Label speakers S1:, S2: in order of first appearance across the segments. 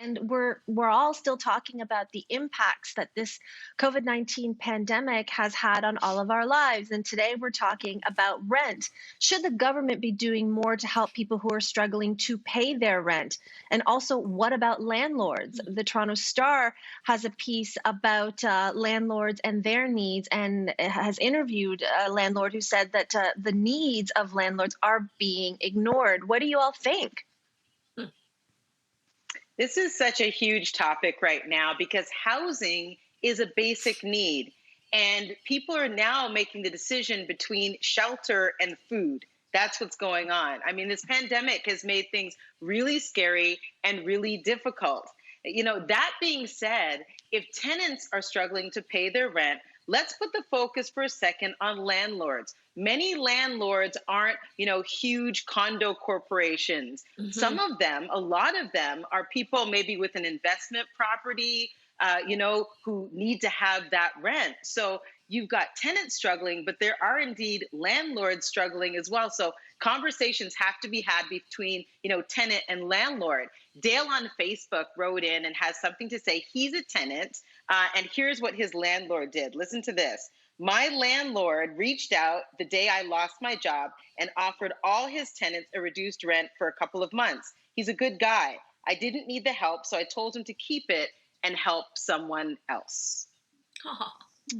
S1: And we're all still talking about the impacts that this COVID-19 pandemic has had on all of our lives. And today we're talking about rent. Should the government be doing more to help people who are struggling to pay their rent? And also, what about landlords? The Toronto Star has a piece about landlords and their needs, and has interviewed a landlord who said that the needs of landlords are being ignored. What do you all think?
S2: This is such a huge topic right now because housing is a basic need. And people are now making the decision between shelter and food. That's what's going on. I mean, this pandemic has made things really scary and really difficult. That being said, if tenants are struggling to pay their rent, let's put the focus for a second on landlords. Many landlords aren't, huge condo corporations.
S3: Hmm.
S2: Some of them, a lot of them, are people maybe with an investment property, who need to have that rent. So you've got tenants struggling, but there are indeed landlords struggling as well. So conversations have to be had between, tenant and landlord. Dale on Facebook wrote in and has something to say. He's a tenant, and here's what his landlord did. Listen to this. My landlord reached out the day I lost my job and offered all his tenants a reduced rent for a couple of months. He's a good guy. I didn't need the help, so I told him to keep it and help someone else.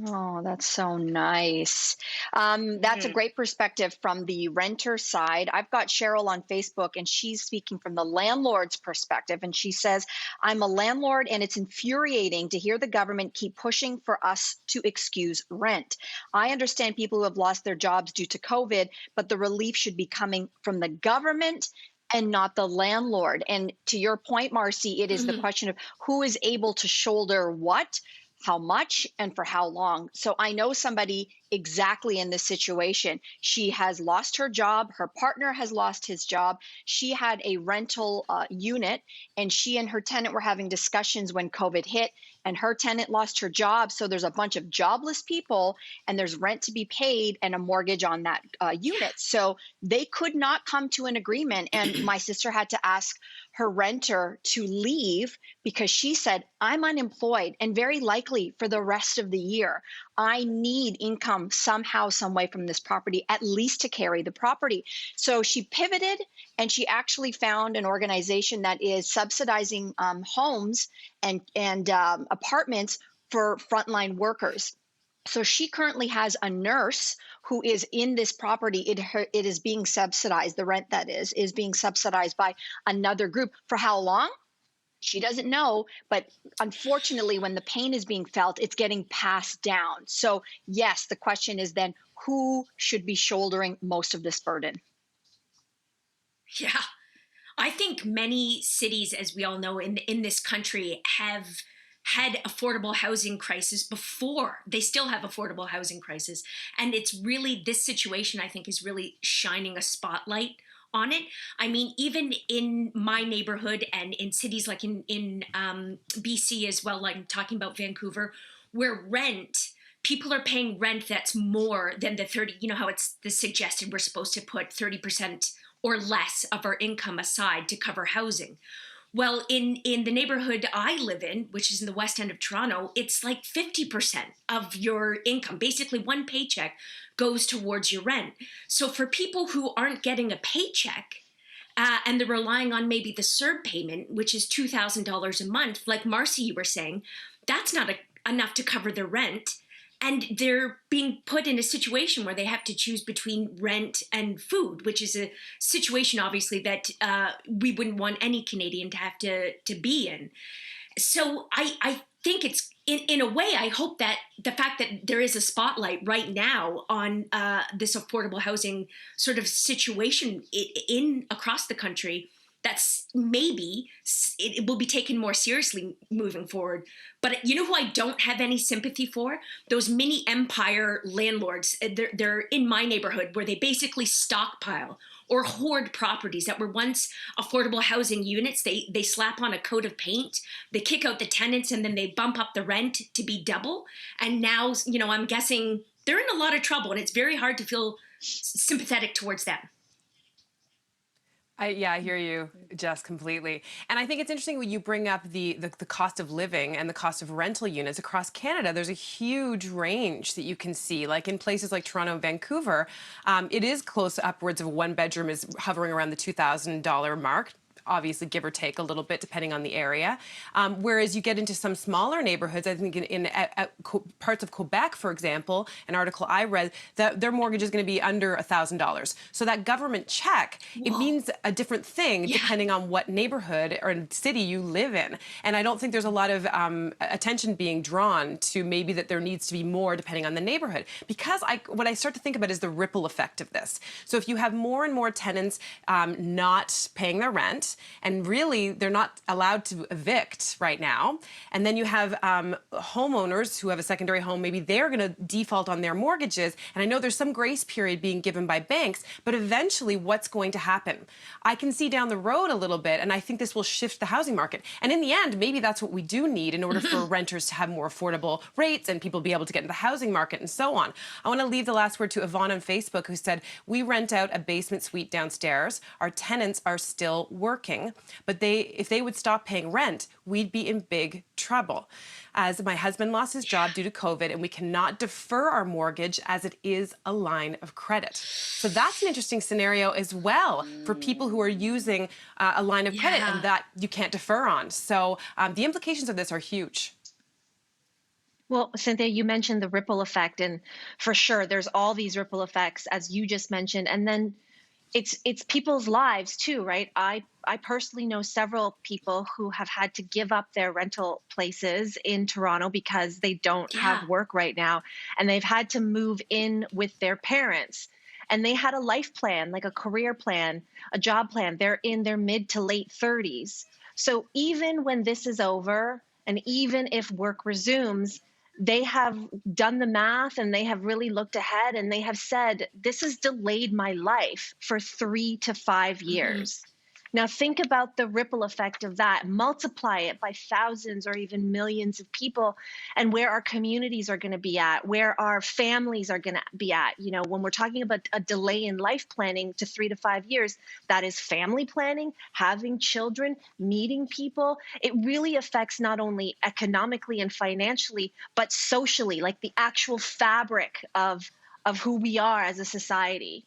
S3: Oh, that's so nice. That's a
S2: Mhm.
S3: great perspective from the renter side. I've got Cheryl on Facebook, and she's speaking from the landlord's perspective. And she says, I'm a landlord, and it's infuriating to hear the government keep pushing for us to excuse rent. I understand people who have lost their jobs due to COVID, but the relief should be coming from the government and not the landlord. And to your point, Marcy, it is the
S1: Mhm.
S3: question of who is able to shoulder what, how much, and for how long. So I know somebody exactly in this situation. She has lost her job. Her partner has lost his job. She had a rental unit, and she and her tenant were having discussions when COVID hit, and her tenant lost her job. So there's a bunch of jobless people, and there's rent to be paid and a mortgage on that unit. So they could not come to an agreement. And my sister had to ask her renter to leave because she said, I'm unemployed and very likely for the rest of the year. I need income somehow, some way from this property, at least to carry the property. So she pivoted, and she actually found an organization that is subsidizing homes and apartments for frontline workers. So she currently has a nurse who is in this property. It is being subsidized. The rent, that is being subsidized by another group. For how long? She doesn't know, but unfortunately, when the pain is being felt, it's getting passed down. So yes, the question is then who should be shouldering most of this burden?
S4: Yeah. I think many cities, as we all know, in this country have had affordable housing crisis before. They still have affordable housing crisis. And it's really, this situation, I think, is really shining a spotlight on it. I mean, even in my neighborhood and in cities like in BC as well, like I'm talking about Vancouver, where people are paying rent that's more than the 30, you know how it's the suggested we're supposed to put 30% or less of our income aside to cover housing. Well, in the neighborhood I live in, which is in the west end of Toronto, it's like 50% of your income. Basically, one paycheck goes towards your rent. So for people who aren't getting a paycheck, and they're relying on maybe the CERB payment, which is $2,000 a month, like Marcy, you were saying, that's not enough to cover the rent. And they're being put in a situation where they have to choose between rent and food, which is a situation, obviously, that we wouldn't want any Canadian to have to be in. So I think it's, in a way, I hope that the fact that there is a spotlight right now on this affordable housing sort of situation in across the country, that's maybe it will be taken more seriously moving forward. But you know who I don't have any sympathy for? Those mini empire landlords. They're in my neighborhood where they basically stockpile or hoard properties that were once affordable housing units. They slap on a coat of paint, they kick out the tenants, and then they bump up the rent to be double. And now, I'm guessing they're in a lot of trouble, and it's very hard to feel sympathetic towards them.
S5: I hear you, Jess, completely. And I think it's interesting when you bring up the cost of living and the cost of rental units across Canada. There's a huge range that you can see. Like in places like Toronto and Vancouver, it is close upwards of one bedroom is hovering around the $2,000 mark, obviously give or take a little bit depending on the area. Whereas you get into some smaller neighborhoods, I think in parts of Quebec, for example, an article I read, that their mortgage is going to be under $1,000. So that government check, it means a different thing depending on what neighborhood or city you live in. And I don't think there's a lot of attention being drawn to maybe that there needs to be more depending on the neighborhood. Because what I start to think about is the ripple effect of this. So if you have more and more tenants not paying their rent, and really they're not allowed to evict right now, and then you have homeowners who have a secondary home, maybe they're going to default on their mortgages, and I know there's some grace period being given by banks, but eventually what's going to happen? I can see down the road a little bit, and I think this will shift the housing market, and in the end maybe that's what we do need in order for renters to have more affordable rates and people be able to get into the housing market and so on. I want to leave the last word to Yvonne on Facebook, who said, we rent out a basement suite downstairs. Our tenants are still working, but if they would stop paying rent, we'd be in big trouble. As my husband lost his job due to COVID, and we cannot defer our mortgage as it is a line of credit. So that's an interesting scenario as well for people who are using a line of credit and that you can't defer on. So the implications of this are huge.
S1: Well, Cynthia, you mentioned the ripple effect, and for sure, there's all these ripple effects, as you just mentioned, and then it's people's lives too, right? I personally know several people who have had to give up their rental places in Toronto because they don't have work right now, and they've had to move in with their parents. And they had a life plan, like a career plan, a job plan. They're in their mid to late 30s. So even when this is over, and even if work resumes, they have done the math and they have really looked ahead and they have said, this has delayed my life for 3 to 5 years. Now think about the ripple effect of that, multiply it by thousands or even millions of people, and where our communities are going to be at, where our families are going to be at. You know, when we're talking about a delay in life planning to 3 to 5 years, that is family planning, having children, meeting people. It really affects not only economically and financially, but socially, like the actual fabric of who we are as a society.